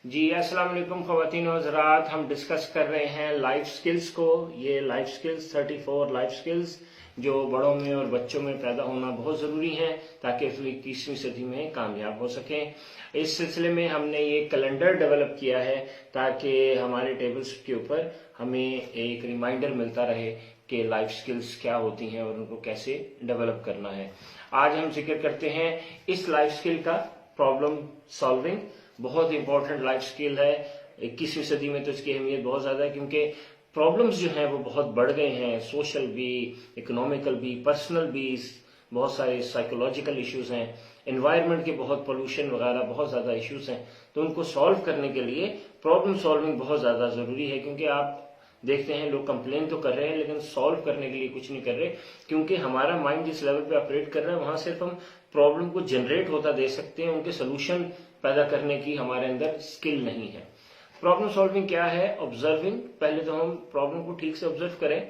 जी अस्सलाम वालेकुम ख़वातीन और हज़रात, हम डिस्कस कर रहे हैं लाइफ स्किल्स को। ये लाइफ स्किल्स 34 लाइफ स्किल्स जो बड़ों में और बच्चों में पैदा होना बहुत ज़रूरी है ताकि 21वीं सदी में कामयाब हो सकें। इस सिलसिले में हमने ये कैलेंडर डेवलप किया है ताकि हमारे टेबल्स के ऊपर हमें एक रिमाइंडर मिलता रहे कि लाइफ स्किल्स क्या होती हैं और उनको कैसे डेवलप करना है। आज हम जिक्र करते हैं इस लाइफ स्किल का प्रॉब्लम सॉल्विंग। बहुत इंपॉर्टेंट लाइफ स्किल है। 21वीं सदी में तो इसकी अहमियत बहुत ज्यादा है क्योंकि प्रॉब्लम्स जो हैं वो बहुत बढ़ गए हैं। सोशल भी, इकोनॉमिकल भी, पर्सनल भी, बहुत सारे साइकोलॉजिकल इश्यूज हैं, एनवायरनमेंट के बहुत पोल्यूशन वगैरह बहुत ज्यादा इश्यूज हैं। तो उनको सॉल्व करने के लिए प्रॉब्लम सॉल्विंग बहुत ज्यादा जरूरी है क्योंकि आप देखते हैं लोग कंप्लेन तो कर रहे हैं लेकिन सॉल्व करने के लिए कुछ नहीं कर रहे क्योंकि हमारा माइंड जिस लेवल पे ऑपरेट कर रहा है वहां सिर्फ हम प्रॉब्लम को जनरेट होता दे सकते हैं, उनके सोल्यूशन पैदा करने की हमारे अंदर स्किल नहीं है। प्रॉब्लम सॉल्विंग क्या है? ऑब्जर्विंग। पहले तो हम प्रॉब्लम को ठीक से ऑब्जर्व करें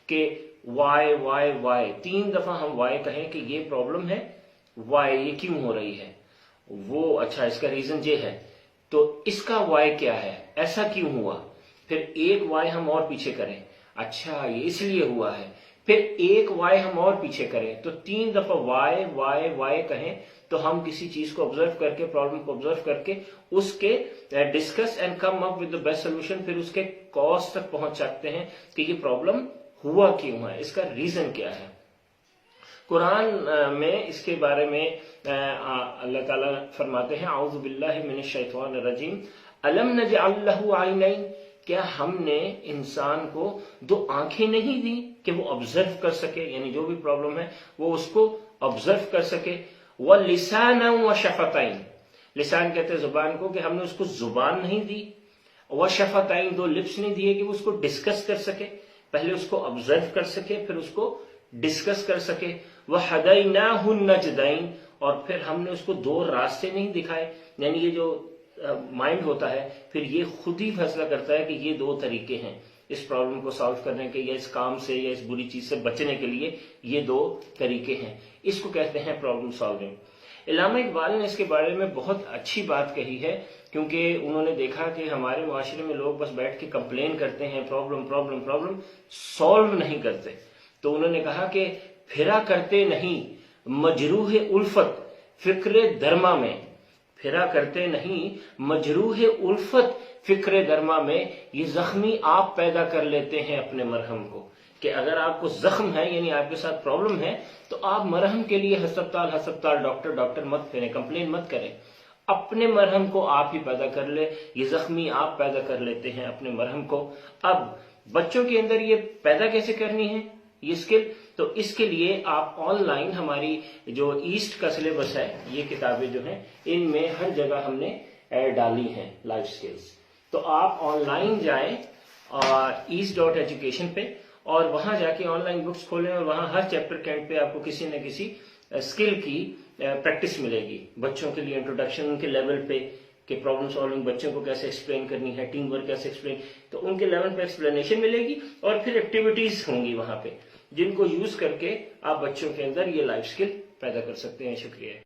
कि वाई वाई वाई, 3 दफा हम वाई कहें कि ये प्रॉब्लम है, वाई ये क्यों हो रही है, वो अच्छा इसका रीजन ये है, तो इसका वाई क्या है, ऐसा क्यों हुआ। फिर एक वाई हम और पीछे करें, अच्छा ये इसलिए हुआ है, फिर एक वाई हम और पीछे करें। तो 3 दफा वाई वाई वाई कहें तो हम किसी चीज को ऑब्जर्व करके, प्रॉब्लम को ऑब्जर्व करके उसके discuss and come up with the best solution, फिर उसके कॉज तक पहुंच सकते हैं कि ये प्रॉब्लम हुआ क्यों है, इसका रीजन क्या है। कुरान में इसके बारे में अल्लाह ताला फरमाते हैं, औज़ु बिल्लाहि मिनश शैतानिर रजीम, अलम नजअल लहु ऐनैन, क्या हमने इंसान को 2 आंखें नहीं दी कि वो ऑब्जर्व कर सके, यानी जो भी प्रॉब्लम है वो उसको ऑब्जर्व कर सके। व लिसाना व शफतैन, लिसान कहते हैं जुबान को, कि हमने उसको जुबान नहीं दी। व शफतैन, 2 लिप्स नहीं दिए कि वो उसको डिस्कस कर सके, पहले उसको ऑब्जर्व कर सके फिर उसको डिस्कस कर सके। व हदैनाहु नजदैन, और फिर हमने उसको 2 रास्ते नहीं दिखाए, यानी ये जो माइंड होता है फिर ये खुद ही फैसला करता है कि ये 2 तरीके हैं इस प्रॉब्लम को सॉल्व करने के, या इस काम से या इस बुरी चीज से बचने के लिए ये 2 तरीके हैं। इसको कहते हैं प्रॉब्लम सॉल्विंग। इल्लामा इकबाल ने इसके बारे में बहुत अच्छी बात कही है क्योंकि उन्होंने देखा कि हमारे माशरे में लोग बस बैठ के कंप्लेन करते हैं, प्रॉब्लम प्रॉब्लम प्रॉब्लम, सॉल्व नहीं करते। तो उन्होंने कहा कि फिरा करते नहीं मजरूह उल्फत फिक्र दरमा में, फिरा करते नहीं मजरूह उल्फत फिक्र दरमा में, ये जख्मी आप पैदा कर लेते हैं अपने मरहम को। कि अगर आपको जख्म है यानी आपके साथ प्रॉब्लम है तो आप मरहम के लिए हस्पताल हस्पताल, डॉक्टर डॉक्टर मत फिरें, कंप्लेन मत करें, अपने मरहम को आप ही पैदा कर ले। ये जख्मी आप पैदा कर लेते हैं अपने मरहम को। अब बच्चों के अंदर ये पैदा कैसे करनी है ये स्किल, तो इसके लिए आप ऑनलाइन हमारी जो ईस्ट का सिलेबस है, ये किताबें जो हैं इनमें हर जगह हमने डाली हैं लाइफ स्किल्स। तो आप ऑनलाइन जाएं east.education पे और वहां जाके ऑनलाइन बुक्स खोलें और वहां हर चैप्टर के एंड पे आपको किसी न किसी स्किल की प्रैक्टिस मिलेगी। बच्चों के लिए इंट्रोडक्शन, उनके लेवल पे कि प्रॉब्लम सॉल्विंग बच्चों को कैसे एक्सप्लेन करनी है, टीम वर्क कैसे एक्सप्लेन, तो उनके लेवल पे एक्सप्लेनेशन मिलेगी और फिर एक्टिविटीज होंगी वहां पे जिनको यूज करके आप बच्चों के अंदर ये लाइफ स्किल पैदा कर सकते हैं। शुक्रिया।